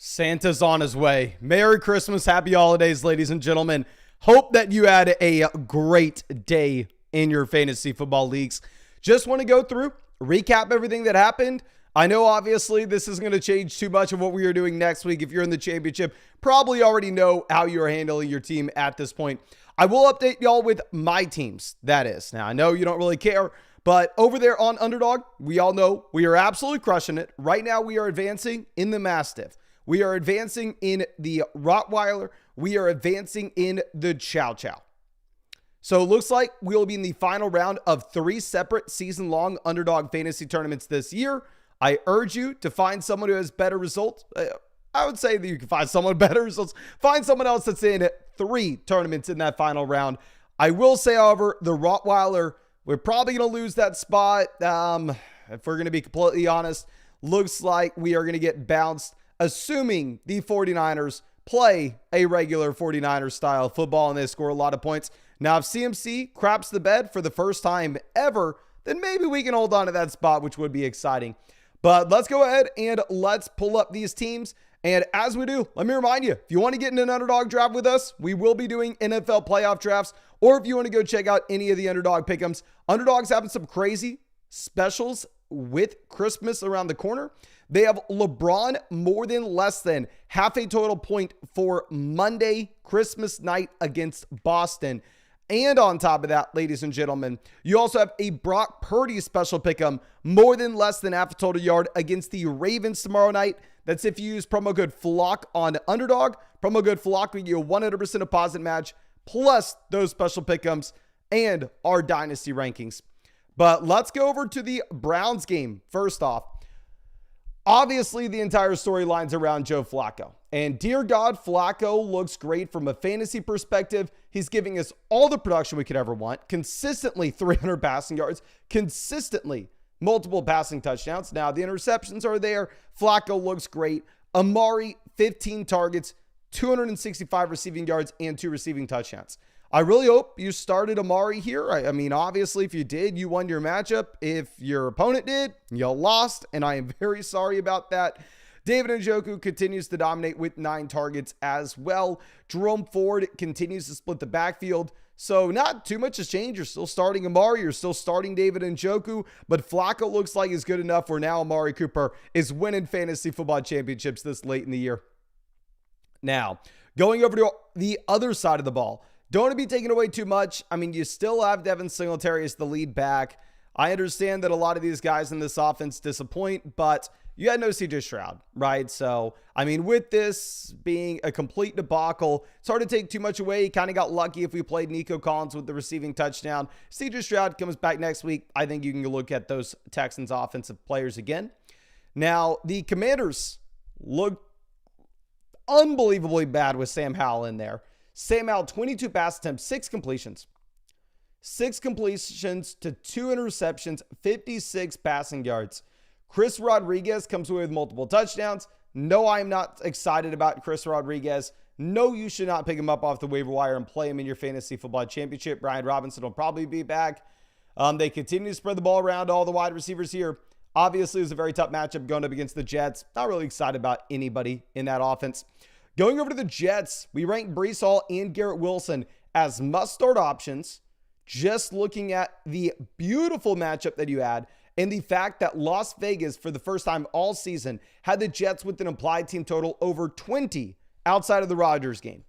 Santa's on his way. Merry Christmas, happy holidays, ladies and gentlemen. Hope that you had a great day in your fantasy football leagues. Just want to go through, recap everything that happened. I know obviously this isn't going to change too much of what we are doing next week. If you're in the championship, probably already know how you're handling your team at this point. I will update y'all with my teams, that is. Now, I know you don't really care, but over there on Underdog, we all know we are absolutely crushing it. Right now, we are advancing in the Mastiff. We are advancing in the Rottweiler. We are advancing in the Chow Chow. So it looks like we'll be in the final round of 3 separate season-long Underdog Fantasy tournaments this year. I urge you to find someone who has better results. I would say that you can find someone better results. Find someone else that's in 3 tournaments in that final round. I will say, however, the Rottweiler, we're probably going to lose that spot. If we're going to be completely honest, looks like we are going to get bounced, assuming the 49ers play a regular 49ers style football and they score a lot of points. Now, if CMC craps the bed for the first time ever, then maybe we can hold on to that spot, which would be exciting. But let's go ahead and let's pull up these teams. And as we do, let me remind you, if you want to get in an underdog draft with us, we will be doing NFL playoff drafts. Or if you want to go check out any of the underdog pick'ems, Underdog's having some crazy specials with Christmas around the corner. They have LeBron more than less than half a total point for Monday, Christmas night against Boston. And on top of that, ladies and gentlemen, you also have a Brock Purdy special pick'em, more than less than half a total yard against the Ravens tomorrow night. That's if you use promo code FLOCK on Underdog. Promo code FLOCK will get you a 100% deposit match, plus those special pick'ems and our dynasty rankings. But let's go over to the Browns game. First off, obviously the entire storyline's around Joe Flacco. And dear God, Flacco looks great from a fantasy perspective. He's giving us all the production we could ever want. Consistently 300 passing yards. Consistently multiple passing touchdowns. Now, the interceptions are there. Flacco looks great. Amari, 15 targets, 265 receiving yards, and 2 receiving touchdowns. I really hope you started Amari here. I mean, obviously, if you did, you won your matchup. If your opponent did, you lost, and I am very sorry about that. David Njoku continues to dominate with 9 targets as well. Jerome Ford continues to split the backfield. So not too much has changed. You're still starting Amari. You're still starting David Njoku. But Flacco looks like he's good enough where now Amari Cooper is winning fantasy football championships this late in the year. Now, going over to the other side of the ball. Don't want to be taken away too much. I mean, you still have Devin Singletary as the lead back. I understand that a lot of these guys in this offense disappoint, but you had no CJ Stroud, right? So, I mean, with this being a complete debacle, it's hard to take too much away. Kind of got lucky if we played Nico Collins with the receiving touchdown. CJ Stroud comes back next week. I think you can look at those Texans offensive players again. Now, the Commanders look unbelievably bad with Sam Howell in there. Sam Howell, 22 pass attempts, 6 completions. 6 completions to 2 interceptions, 56 passing yards. Chris Rodriguez comes away with multiple touchdowns. No, I'm not excited about Chris Rodriguez. No, you should not pick him up off the waiver wire and play him in your fantasy football championship. Brian Robinson will probably be back. They continue to spread the ball around to all the wide receivers here. Obviously, it was a very tough matchup going up against the Jets. Not really excited about anybody in that offense. Going over to the Jets, we ranked Breece Hall and Garrett Wilson as must-start options. Just looking at the beautiful matchup that you had and the fact that Las Vegas, for the first time all season, had the Jets with an implied team total over 20 outside of the Rodgers game.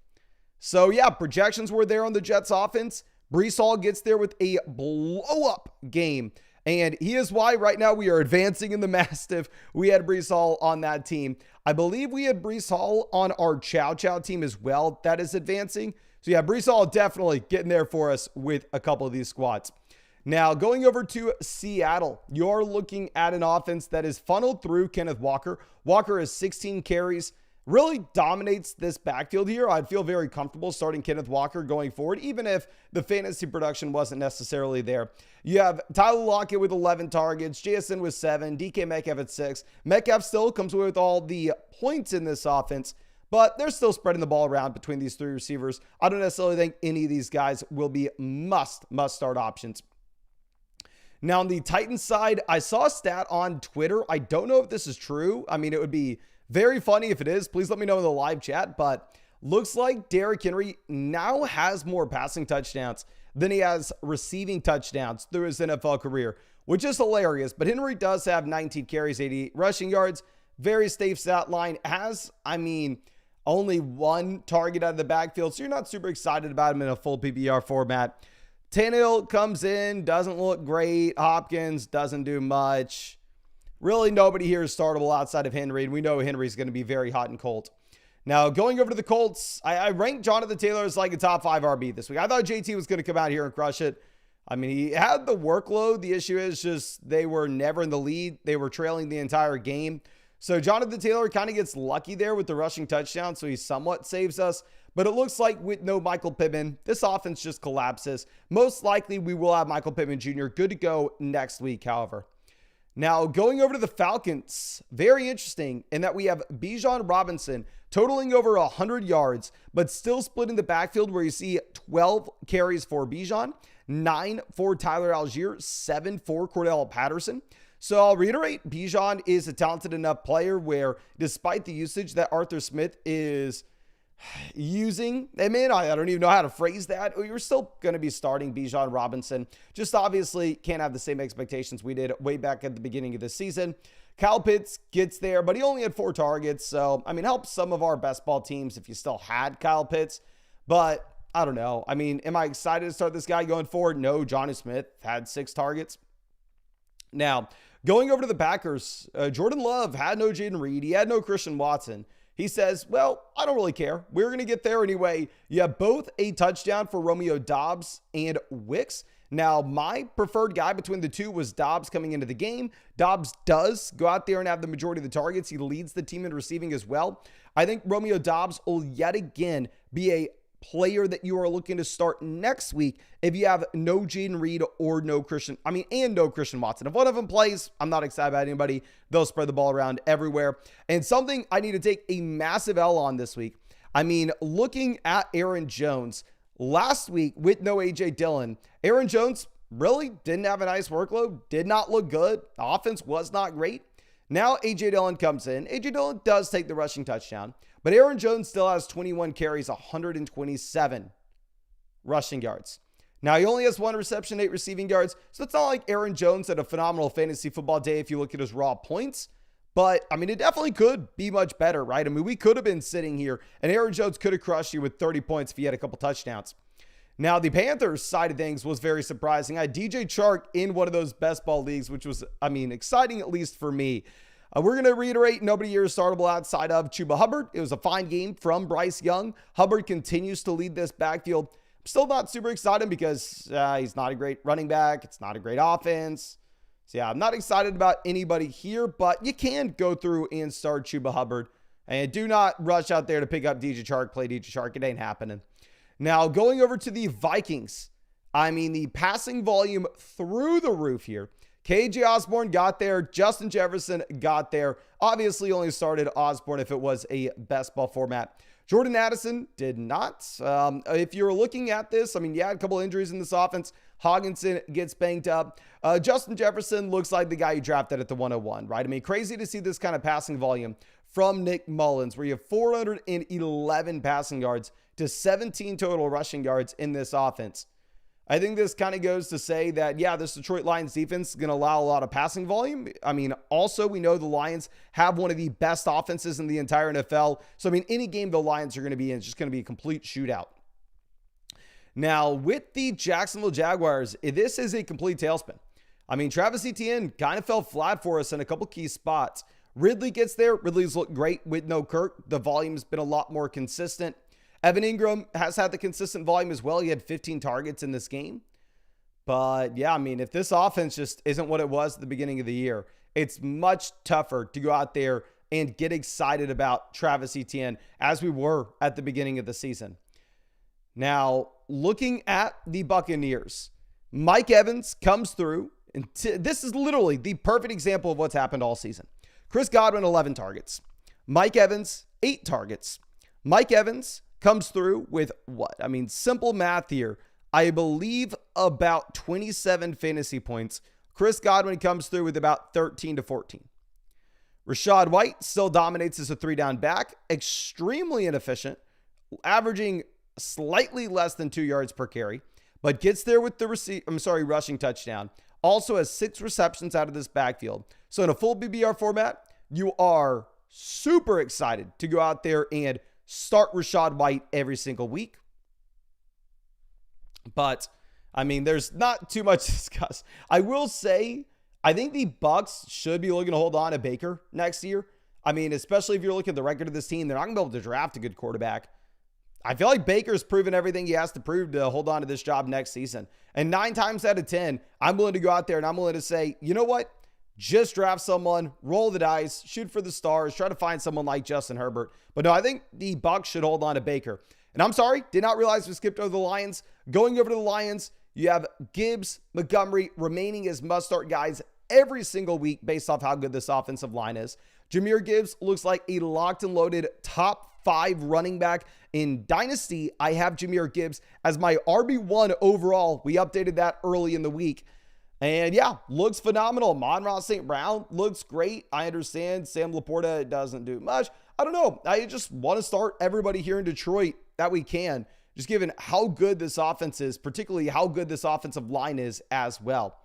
So, yeah, projections were there on the Jets offense. Breece Hall gets there with a blow-up game. And he is why right now we are advancing in the Mastiff. We had Breece Hall on that team. I believe we had Breece Hall on our Chow Chow team as well that is advancing. So yeah, Breece Hall definitely getting there for us with a couple of these squads. Now, going over to Seattle, you're looking at an offense that is funneled through Kenneth Walker. Walker has 16 carries, really dominates this backfield here. I'd feel very comfortable starting Kenneth Walker going forward, even if the fantasy production wasn't necessarily there. You have Tyler Lockett with 11 targets, JSN with 7, DK Metcalf at 6. Metcalf still comes away with all the points in this offense, but they're still spreading the ball around between these 3 receivers. I don't necessarily think any of these guys will be must-start options. Now, on the Titans side, I saw a stat on Twitter. I don't know if this is true. I mean, it would be Very funny. If it is, please let me know in the live chat. But looks like Derrick Henry now has more passing touchdowns than he has receiving touchdowns through his NFL career, which is hilarious. But Henry does have 19 carries, 88 rushing yards. Very safe stat line. Has, only one target out of the backfield, so you're not super excited about him in a full PPR format. Tannehill comes in, doesn't look great. Hopkins doesn't do much. Really, nobody here is startable outside of Henry, and we know Henry's going to be very hot and cold. Now, going over to the Colts, I ranked Jonathan Taylor as like a top 5 RB this week. I thought JT was going to come out here and crush it. He had the workload. The issue is just they were never in the lead. They were trailing the entire game. So Jonathan Taylor kind of gets lucky there with the rushing touchdown, so he somewhat saves us. But it looks like with no Michael Pittman, this offense just collapses. Most likely we will have Michael Pittman Jr. good to go next week, however. Now, going over to the Falcons, very interesting in that we have Bijan Robinson totaling over 100 yards, but still splitting the backfield where you see 12 carries for Bijan, 9 for Tyler Algier, 7 for Cordell Patterson. So I'll reiterate, Bijan is a talented enough player where despite the usage that Arthur Smith is using, I don't even know how to phrase that. You're still going to be starting Bijan Robinson. Just obviously can't have the same expectations we did way back at the beginning of the season. Kyle Pitts gets there, but he only had 4 targets. So, helps some of our best ball teams if you still had Kyle Pitts. But I don't know. Am I excited to start this guy going forward? No, Johnny Smith had 6 targets. Now, going over to the Packers, Jordan Love had no Jaden Reed. He had no Christian Watson. He says, well, I don't really care. We're going to get there anyway. You have both a touchdown for Romeo Doubs and Wicks. Now, my preferred guy between the two was Doubs coming into the game. Doubs does go out there and have the majority of the targets. He leads the team in receiving as well. I think Romeo Doubs will yet again be a player that you are looking to start next week if you have no Jaden Reed or no Christian Watson. If one of them plays, I'm not excited about anybody. They'll spread the ball around everywhere. And something I need to take a massive L on this week. Looking at Aaron Jones last week with no AJ Dillon, Aaron Jones really didn't have a nice workload, did not look good. The offense was not great. Now AJ Dillon comes in. AJ Dillon does take the rushing touchdown, but Aaron Jones still has 21 carries, 127 rushing yards. Now, he only has 1 reception, 8 receiving yards, so it's not like Aaron Jones had a phenomenal fantasy football day if you look at his raw points, but, it definitely could be much better, right? We could have been sitting here, and Aaron Jones could have crushed you with 30 points if he had a couple touchdowns. Now, the Panthers side of things was very surprising. I had DJ Chark in one of those best ball leagues, which was, exciting at least for me. We're going to reiterate, nobody here is startable outside of Chuba Hubbard. It was a fine game from Bryce Young. Hubbard continues to lead this backfield. I'm still not super excited because he's not a great running back. It's not a great offense. So, yeah, I'm not excited about anybody here, but you can go through and start Chuba Hubbard. And do not rush out there to pick up DJ Chark, play DJ Chark. It ain't happening. Now, going over to the Vikings, the passing volume through the roof here. KJ Osborne got there. Justin Jefferson got there. Obviously, only started Osborne if it was a best ball format. Jordan Addison did not. If you're looking at this, you had a couple injuries in this offense. Hogginson gets banged up. Justin Jefferson looks like the guy you drafted at the 101, right? Crazy to see this kind of passing volume from Nick Mullins, where you have 411 passing yards to 17 total rushing yards in this offense. I think this kind of goes to say that, yeah, this Detroit Lions defense is going to allow a lot of passing volume. Also, we know the Lions have one of the best offenses in the entire NFL. So, any game the Lions are going to be in is just going to be a complete shootout. Now, with the Jacksonville Jaguars, this is a complete tailspin. Travis Etienne kind of fell flat for us in a couple key spots. Ridley gets there. Ridley's looked great with no Kirk. The volume's been a lot more consistent. Evan Ingram has had the consistent volume as well. He had 15 targets in this game. But yeah, if this offense just isn't what it was at the beginning of the year, it's much tougher to go out there and get excited about Travis Etienne as we were at the beginning of the season. Now, looking at the Buccaneers, Mike Evans comes through. And this is literally the perfect example of what's happened all season. Chris Godwin, 11 targets. Mike Evans, 8 targets. Mike Evans comes through with what? Simple math here. I believe about 27 fantasy points. Chris Godwin comes through with about 13 to 14. Rachaad White still dominates as a 3-down back, extremely inefficient, averaging slightly less than 2 yards per carry, but gets there with the rushing touchdown. Also has 6 receptions out of this backfield. So in a full BBR format, you are super excited to go out there and start Rachaad White every single week. But, I mean, there's not too much to discuss. I will say, I think the Bucs should be looking to hold on to Baker next year. I mean, especially if you're looking at the record of this team, they're not going to be able to draft a good quarterback. I feel like Baker's proven everything he has to prove to hold on to this job next season. And 9 times out of 10, I'm willing to go out there and I'm willing to say, you know what? Just draft someone, roll the dice, shoot for the stars, try to find someone like Justin Herbert. But no, I think the Bucs should hold on to Baker. And I'm sorry, did not realize we skipped over the Lions. Going over to the Lions, you have Gibbs, Montgomery remaining as must-start guys every single week based off how good this offensive line is. Jahmyr Gibbs looks like a locked and loaded top 5 running back. In Dynasty, I have Jahmyr Gibbs as my RB1 overall. We updated that early in the week. And yeah, looks phenomenal. Amon-Ra St. Brown looks great. I understand Sam Laporta doesn't do much. I don't know. I just want to start everybody here in Detroit that we can, just given how good this offense is, particularly how good this offensive line is as well.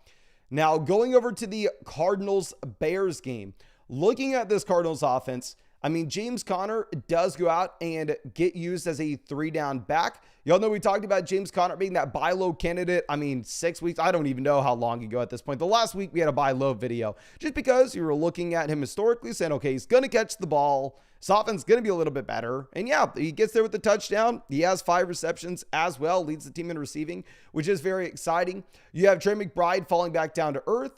Now, going over to the Cardinals-Bears game, looking at this Cardinals offense, I mean, James Conner does go out and get used as a 3-down back. Y'all know we talked about James Conner being that buy low candidate. I mean, 6 weeks. I don't even know how long ago at this point. The last week we had a buy low video just because you were looking at him historically saying, okay, he's going to catch the ball. His offense is going to be a little bit better. And yeah, he gets there with the touchdown. He has 5 receptions as well, leads the team in receiving, which is very exciting. You have Trey McBride falling back down to earth.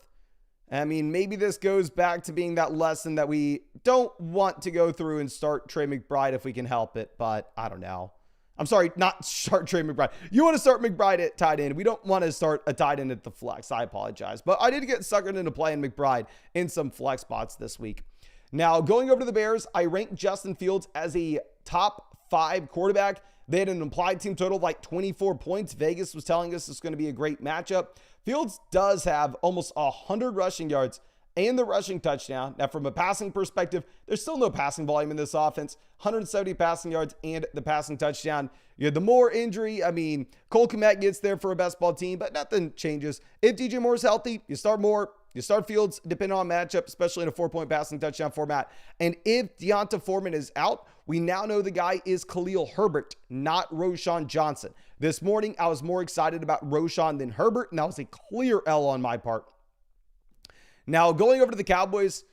I mean, maybe this goes back to being that lesson that we don't want to go through and start Trey McBride if we can help it, but I don't know. I'm sorry, not start Trey McBride. You want to start McBride at tight end. We don't want to start a tight end at the flex. I apologize, but I did get suckered into playing McBride in some flex spots this week. Now, going over to the Bears, I ranked Justin Fields as a top 5 quarterback. They had an implied team total of like 24 points. Vegas was telling us it's going to be a great matchup. Fields does have almost 100 rushing yards and the rushing touchdown. Now, from a passing perspective, there's still no passing volume in this offense. 170 passing yards and the passing touchdown. You had the Moore injury. I mean, Cole Kmet gets there for a best ball team, but nothing changes. If DJ Moore's healthy, you start Moore. You start Fields, depending on matchup, especially in a 4-point passing touchdown format. And if Deonta Foreman is out, we now know the guy is Khalil Herbert, not Roschon Johnson. This morning, I was more excited about Roschon than Herbert, and that was a clear L on my part. Now, going over to the Cowboys,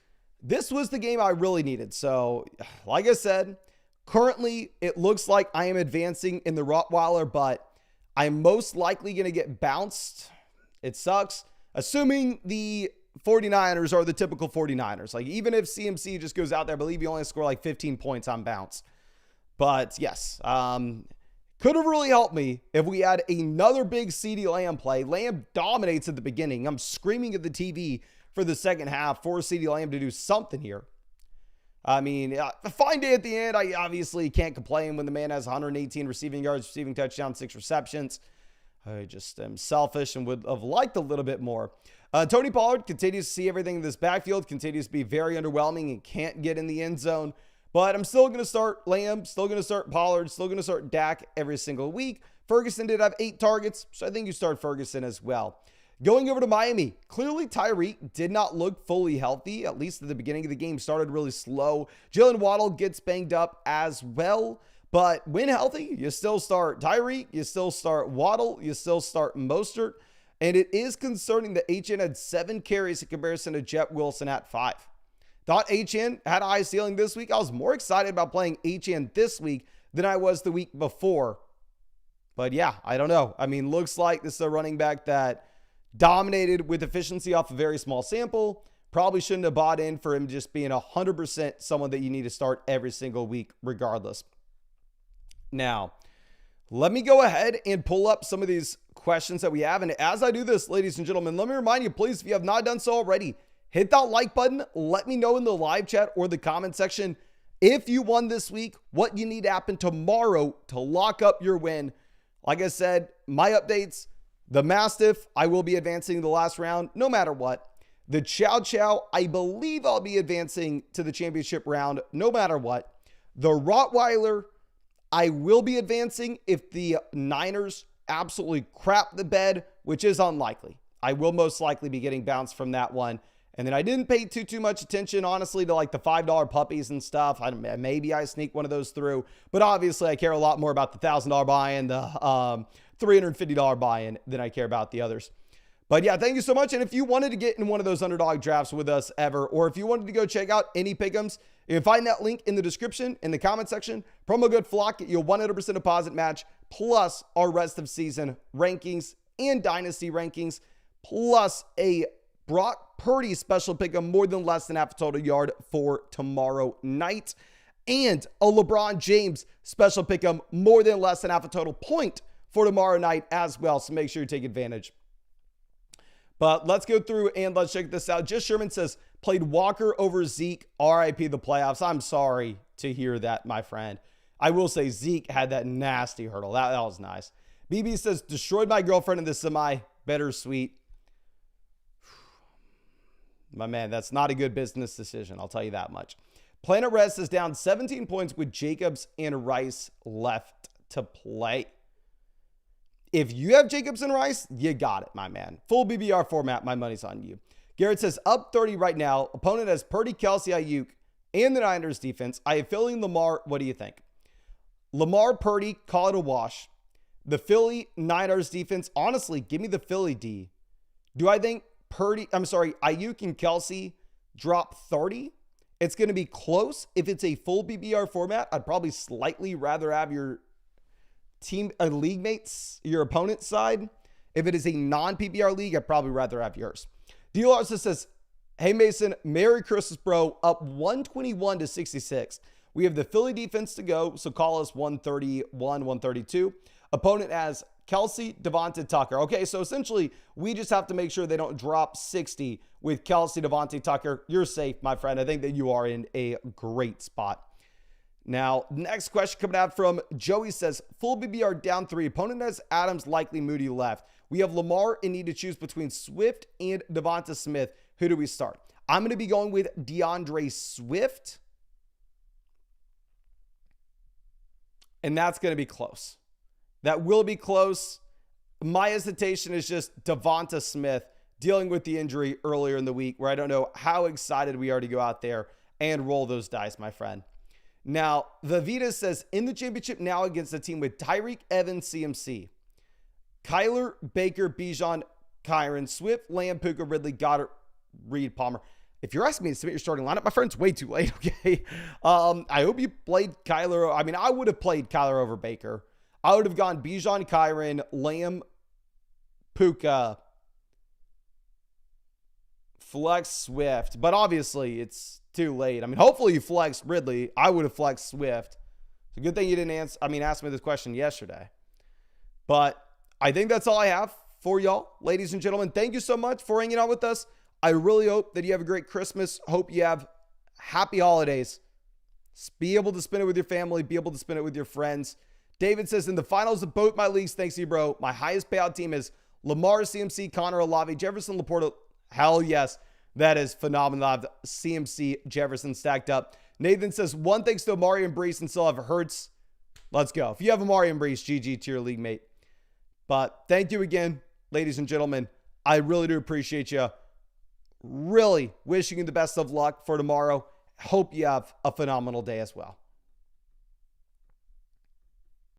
this was the game I really needed. So, like I said, currently, it looks like I am advancing in the Rottweiler, but I'm most likely going to get bounced. It sucks. Assuming the 49ers are the typical 49ers. Like, even if CMC just goes out there, I believe he only scored like 15 points on bounce. But, yes, could have really helped me if we had another big CeeDee Lamb play. Lamb dominates at the beginning. I'm screaming at the TV for the second half for CeeDee Lamb to do something here. I mean, a fine day at the end. I obviously can't complain when the man has 118 receiving yards, receiving touchdown, 6 receptions. I just am selfish and would have liked a little bit more. Tony Pollard continues to see everything in this backfield, continues to be very underwhelming and can't get in the end zone. But I'm still going to start Lamb, still going to start Pollard, still going to start Dak every single week. Ferguson did have 8 targets, so I think you start Ferguson as well. Going over to Miami, clearly Tyreek did not look fully healthy, at least at the beginning of the game, started really slow. Jalen Waddle gets banged up as well. But when healthy, you still start Tyreek, you still start Waddle, you still start Mostert. And it is concerning that HN had 7 carries in comparison to Jet Wilson at 5. Thought HN had a high ceiling this week. I was more excited about playing HN this week than I was the week before. But yeah, I don't know. I mean, looks like this is a running back that dominated with efficiency off a very small sample. Probably shouldn't have bought in for him just being 100% someone that you need to start every single week regardless. Now, let me go ahead and pull up some of these questions that we have. And as I do this, ladies and gentlemen, let me remind you, please, if you have not done so already, hit that like button. Let me know in the live chat or the comment section if you won this week, what you need to happen tomorrow to lock up your win. Like I said, my updates, the Mastiff, I will be advancing the last round no matter what. The Chow Chow, I believe I'll be advancing to the championship round no matter what. The Rottweiler, I will be advancing if the Niners absolutely crap the bed, which is unlikely. I will most likely be getting bounced from that one. And then I didn't pay too much attention, honestly, to like the $5 puppies and stuff. Maybe I sneak one of those through. But obviously, I care a lot more about the $1,000 buy-in, the $350 buy-in than I care about the others. But yeah, thank you so much. And if you wanted to get in one of those underdog drafts with us ever, or if you wanted to go check out any pick'ems, you can find that link in the description, in the comment section. Promo code FLOCK, get you a 100% deposit match, plus our rest of season rankings and dynasty rankings, plus a Brock Purdy special pick'em, more than less than half a total yard for tomorrow night, and a LeBron James special pick'em, more than less than half a total point for tomorrow night as well. So make sure you take advantage. But let's go through and let's check this out. Just Sherman says, played Walker over Zeke, RIP the playoffs. I'm sorry to hear that, my friend. I will say Zeke had that nasty hurdle. That was nice. BB says, destroyed my girlfriend in the semi. Bittersweet. My man, that's not a good business decision. I'll tell you that much. Planet Rest is down 17 points with Jacobs and Rice left to play. If you have Jacobs and Rice, you got it, my man. Full BBR format, my money's on you. Garrett says, up 30 right now. Opponent has Purdy, Kelsey, Ayuk, and the Niners defense. I have Philly and Lamar. What do you think? Lamar, Purdy, call it a wash. The Philly Niners defense, honestly, give me the Philly D. Do I think Ayuk and Kelsey drop 30? It's going to be close. If it's a full BBR format, I'd probably slightly rather have your team, league mates, your opponent's side. If it is a non-PPR league, I'd probably rather have yours. D. Larson says, hey Mason, Merry Christmas, bro. Up 121 to 66. We have the Philly defense to go, so call us 131, 132. Opponent has Kelsey, Devontae, Tucker. Okay, so essentially, we just have to make sure they don't drop 60 with Kelsey, Devontae, Tucker. You're safe, my friend. I think that you are in a great spot. Now, next question coming out from Joey says, full BBR down 3. Opponent has Adams, likely Moody left. We have Lamar and need to choose between Swift and Devonta Smith. Who do we start? I'm going to be going with DeAndre Swift. And that's going to be close. That will be close. My hesitation is just Devonta Smith dealing with the injury earlier in the week, where I don't know how excited we are to go out there and roll those dice, my friend. Now, Vavita says, in the championship now against a team with Tyreek Evans, CMC, Kyler, Baker, Bijan, Kyron, Swift, Lamb, Puka, Ridley, Goddard, Reed, Palmer. If you're asking me to submit your starting lineup, my friend, it's way too late, okay? I hope you played Kyler. I mean, I would have played Kyler over Baker. I would have gone Bijan, Kyron, Lamb, Puka, flex Swift. But obviously, it's too late. I mean, hopefully you flexed Ridley. I would have flexed Swift. It's a good thing you didn't ask me this question yesterday. But I think that's all I have for y'all, ladies and gentlemen. Thank you so much for hanging out with us. I really hope that you have a great Christmas. Hope you have happy holidays. Be able to spend it with your family. Be able to spend it with your friends. David says, in the finals of both my leagues, thanks to you, bro, my highest payout team is Lamar, CMC, Connor, Olave, Jefferson, Laporta. Hell yes. That is phenomenal. I have CMC, Jefferson stacked up. Nathan says, one thanks to Amari and Brees and still have Hurts. Let's go. If you have Amari and Brees, GG to your league mate. But thank you again, ladies and gentlemen. I really do appreciate you. Really wishing you the best of luck for tomorrow. Hope you have a phenomenal day as well.